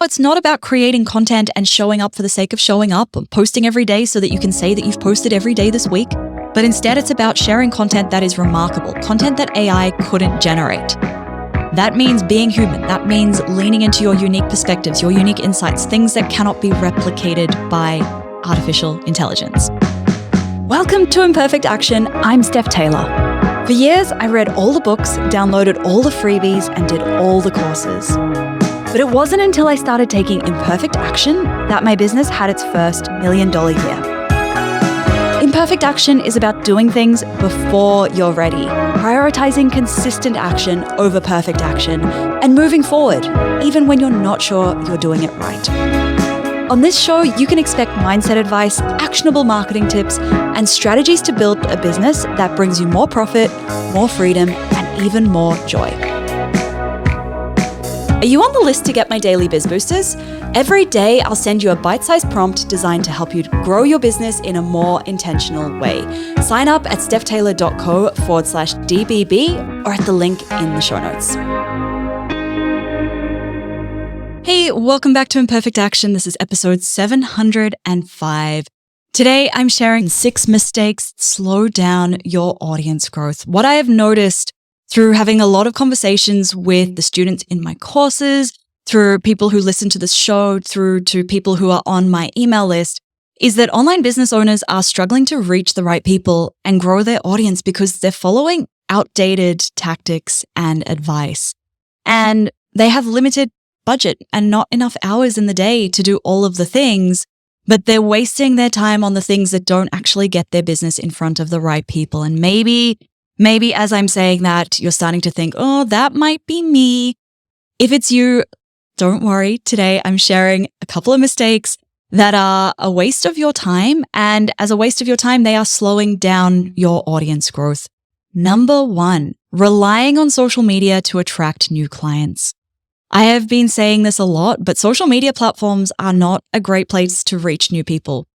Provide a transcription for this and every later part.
It's not about creating content and showing up for the sake of showing up, posting every day so that you can say that you've posted every day this week, but instead it's about sharing content that is remarkable, content that AI couldn't generate. That means being human. That means leaning into your unique perspectives, your unique insights, things that cannot be replicated by artificial intelligence. Welcome to Imperfect Action. I'm Steph Taylor. For years, I read all the books, downloaded all the freebies, and did all the courses. But it wasn't until I started taking imperfect action that my business had its first $1 million year. Imperfect action is about doing things before you're ready, prioritizing consistent action over perfect action, and moving forward, even when you're not sure you're doing it right. On this show, you can expect mindset advice, actionable marketing tips, and strategies to build a business that brings you more profit, more freedom, and even more joy. Are you on the list to get my daily Biz Boosters? Every day, I'll send you a bite-sized prompt designed to help you grow your business in a more intentional way. Sign up at stephtaylor.co/DBB or at the link in the show notes. Hey, welcome back to Imperfect Action. This is episode 705. Today, I'm sharing 6 mistakes that slow down your audience growth. What I have noticed through having a lot of conversations with the students in my courses, through people who listen to this show, through to people who are on my email list, is that online business owners are struggling to reach the right people and grow their audience because they're following outdated tactics and advice. And they have limited budget and not enough hours in the day to do all of the things, but they're wasting their time on the things that don't actually get their business in front of the right people. And maybe as I'm saying that, you're starting to think, oh, that might be me. If it's you, don't worry. Today, I'm sharing a couple of mistakes that are a waste of your time. And as a waste of your time, they are slowing down your audience growth. Number 1, relying on social media to attract new clients. I have been saying this a lot, but social media platforms are not a great place to reach new people.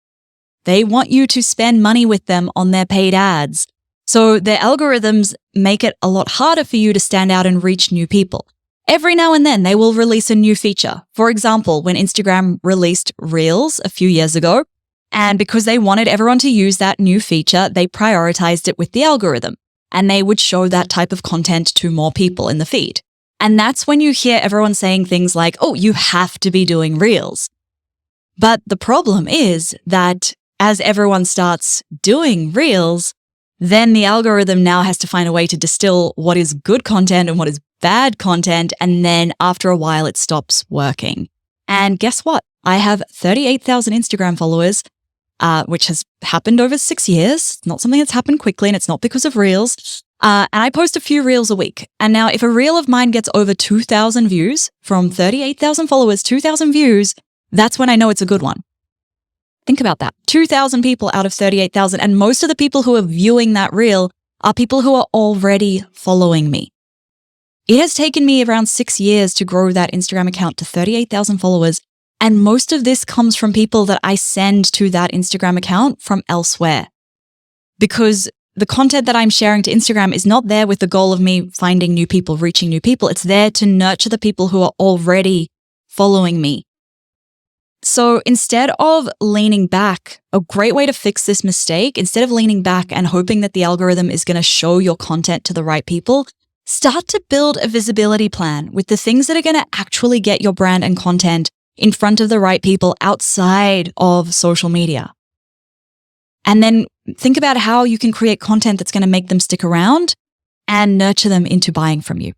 They want you to spend money with them on their paid ads. So their algorithms make it a lot harder for you to stand out and reach new people. Every now and then, they will release a new feature. For example, when Instagram released Reels a few years ago, and because they wanted everyone to use that new feature, they prioritized it with the algorithm, and they would show that type of content to more people in the feed. And that's when you hear everyone saying things like, oh, you have to be doing Reels. But the problem is that as everyone starts doing Reels, then the algorithm now has to find a way to distill what is good content and what is bad content. And then after a while, it stops working. And guess what? I have 38,000 Instagram followers, which has happened over 6 years. It's not something that's happened quickly, and it's not because of Reels. And I post a few Reels a week. And now if a Reel of mine gets over 2,000 views from 38,000 followers, 2,000 views, that's when I know it's a good one. Think about that. 2,000 people out of 38,000. And most of the people who are viewing that Reel are people who are already following me. It has taken me around 6 years to grow that Instagram account to 38,000 followers. And most of this comes from people that I send to that Instagram account from elsewhere. Because the content that I'm sharing to Instagram is not there with the goal of me finding new people, reaching new people. It's there to nurture the people who are already following me. So instead of leaning back, a great way to fix this mistake, instead of leaning back and hoping that the algorithm is going to show your content to the right people, start to build a visibility plan with the things that are going to actually get your brand and content in front of the right people outside of social media. And then think about how you can create content that's going to make them stick around and nurture them into buying from you.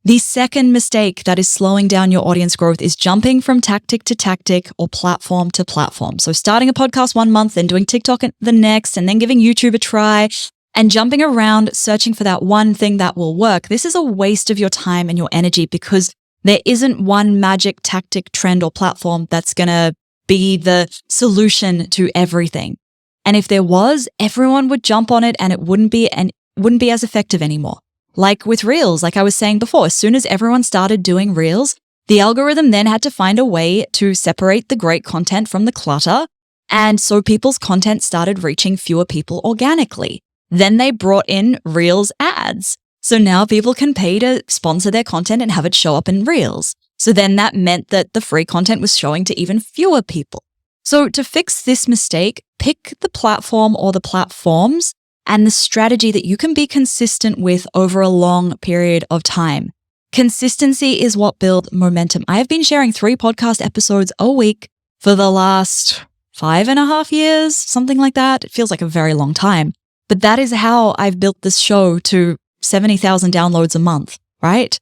The second mistake that is slowing down your audience growth is jumping from tactic to tactic or platform to platform. So starting a podcast 1 month, then doing TikTok the next, and then giving YouTube a try and jumping around searching for that one thing that will work. This is a waste of your time and your energy because there isn't one magic tactic, trend, or platform that's going to be the solution to everything. And if there was, everyone would jump on it and it wouldn't be as effective anymore. Like with Reels, like I was saying before, as soon as everyone started doing Reels, the algorithm then had to find a way to separate the great content from the clutter. And so people's content started reaching fewer people organically. Then they brought in Reels ads. So now people can pay to sponsor their content and have it show up in Reels. So then that meant that the free content was showing to even fewer people. So to fix this mistake, pick the platform or the platforms and the strategy that you can be consistent with over a long period of time. Consistency is what builds momentum. I have been sharing 3 podcast episodes a week for the last 5.5 years, something like that. It feels like a very long time. But that is how I've built this show to 70,000 downloads a month, right?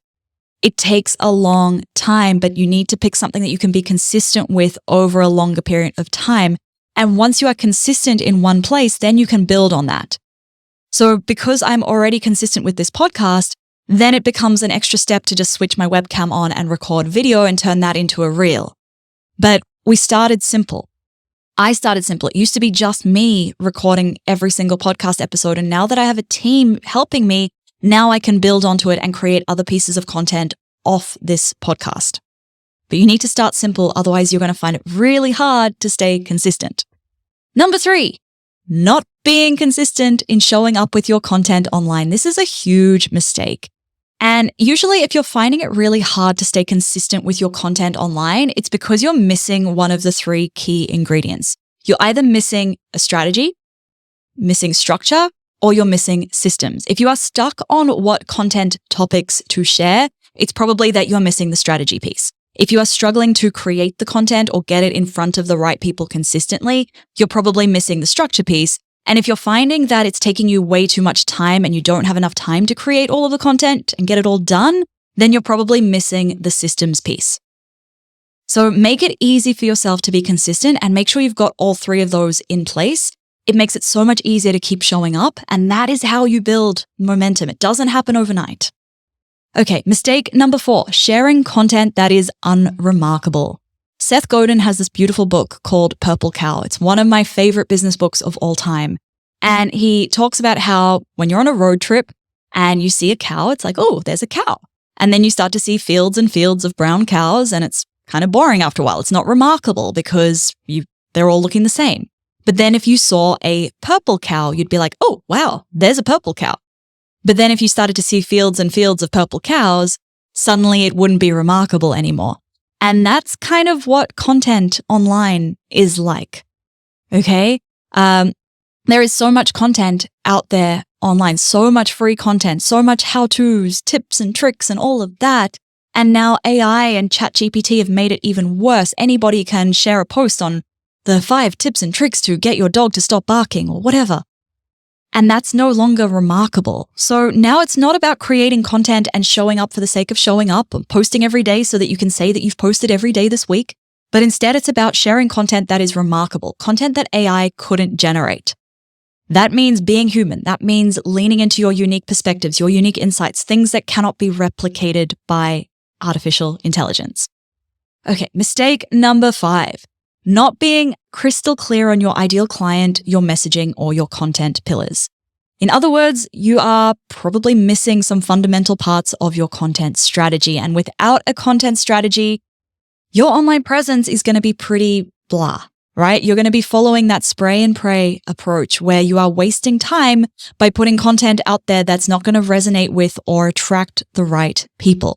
It takes a long time, but you need to pick something that you can be consistent with over a longer period of time. And once you are consistent in one place, then you can build on that. So because I'm already consistent with this podcast, then it becomes an extra step to just switch my webcam on and record video and turn that into a reel. But we started simple. I started simple. It used to be just me recording every single podcast episode. And now that I have a team helping me, now I can build onto it and create other pieces of content off this podcast. But you need to start simple. Otherwise, you're going to find it really hard to stay consistent. Number 3, not being consistent in showing up with your content online. This is a huge mistake. And usually if you're finding it really hard to stay consistent with your content online, it's because you're missing one of the 3 key ingredients. You're either missing a strategy, missing structure, or you're missing systems. If you are stuck on what content topics to share, it's probably that you're missing the strategy piece. If you are struggling to create the content or get it in front of the right people consistently, you're probably missing the structure piece. And if you're finding that it's taking you way too much time and you don't have enough time to create all of the content and get it all done, then you're probably missing the systems piece. So make it easy for yourself to be consistent and make sure you've got all 3 of those in place. It makes it so much easier to keep showing up, and that is how you build momentum. It doesn't happen overnight. Okay, mistake number 4, sharing content that is unremarkable. Seth Godin has this beautiful book called Purple Cow. It's one of my favorite business books of all time. And he talks about how when you're on a road trip and you see a cow, it's like, oh, there's a cow. And then you start to see fields and fields of brown cows, and it's kind of boring after a while. It's not remarkable because they're all looking the same. But then if you saw a purple cow, you'd be like, oh, wow, there's a purple cow. But then if you started to see fields and fields of purple cows, suddenly it wouldn't be remarkable anymore. And that's kind of what content online is like. Okay? There is so much content out there online, so much free content, so much how-tos, tips and tricks and all of that. And now AI and ChatGPT have made it even worse. Anybody can share a post on the 5 tips and tricks to get your dog to stop barking or whatever. And that's no longer remarkable. So now it's not about creating content and showing up for the sake of showing up and posting every day so that you can say that you've posted every day this week. But instead, it's about sharing content that is remarkable, content that AI couldn't generate. That means being human. That means leaning into your unique perspectives, your unique insights, things that cannot be replicated by artificial intelligence. Okay, mistake number 5. Not being crystal clear on your ideal client, your messaging, or your content pillars. In other words, you are probably missing some fundamental parts of your content strategy. And without a content strategy, your online presence is going to be pretty blah, right? You're going to be following that spray and pray approach where you are wasting time by putting content out there that's not going to resonate with or attract the right people.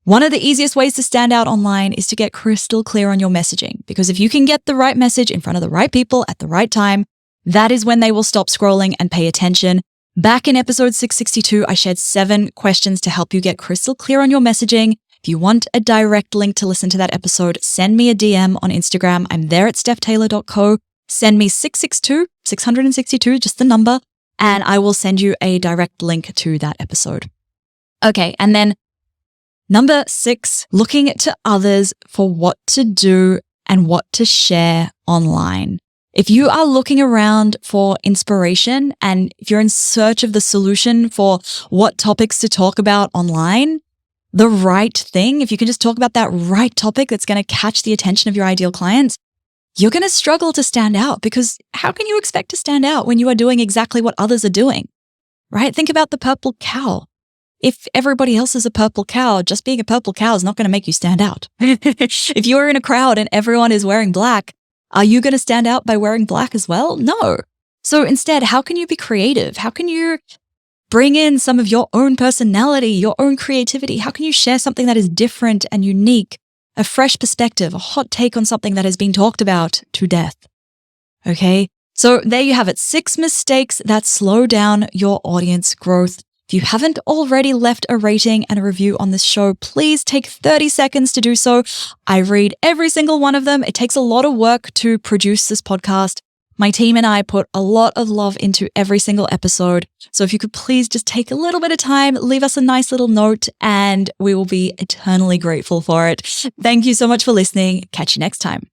One of the easiest ways to stand out online is to get crystal clear on your messaging, because if you can get the right message in front of the right people at the right time, that is when they will stop scrolling and pay attention. Back in episode 662, I shared 7 questions to help you get crystal clear on your messaging. If you want a direct link to listen to that episode, send me a DM on Instagram. I'm there at stephtaylor.co. Send me 662, just the number, and I will send you a direct link to that episode. Okay, and then number 6, looking to others for what to do and what to share online. If you are looking around for inspiration and if you're in search of the solution for what topics to talk about online, the right thing, if you can just talk about that right topic that's going to catch the attention of your ideal clients, you're going to struggle to stand out, because how can you expect to stand out when you are doing exactly what others are doing, right? Think about the purple cow. If everybody else is a purple cow, just being a purple cow is not going to make you stand out. If you are in a crowd and everyone is wearing black, are you going to stand out by wearing black as well? No. So instead, how can you be creative? How can you bring in some of your own personality, your own creativity? How can you share something that is different and unique, a fresh perspective, a hot take on something that has been talked about to death? Okay, so there you have it. 6 mistakes that slow down your audience growth. If you haven't already left a rating and a review on this show, please take 30 seconds to do so. I read every single one of them. It takes a lot of work to produce this podcast. My team and I put a lot of love into every single episode. So if you could please just take a little bit of time, leave us a nice little note, and we will be eternally grateful for it. Thank you so much for listening. Catch you next time.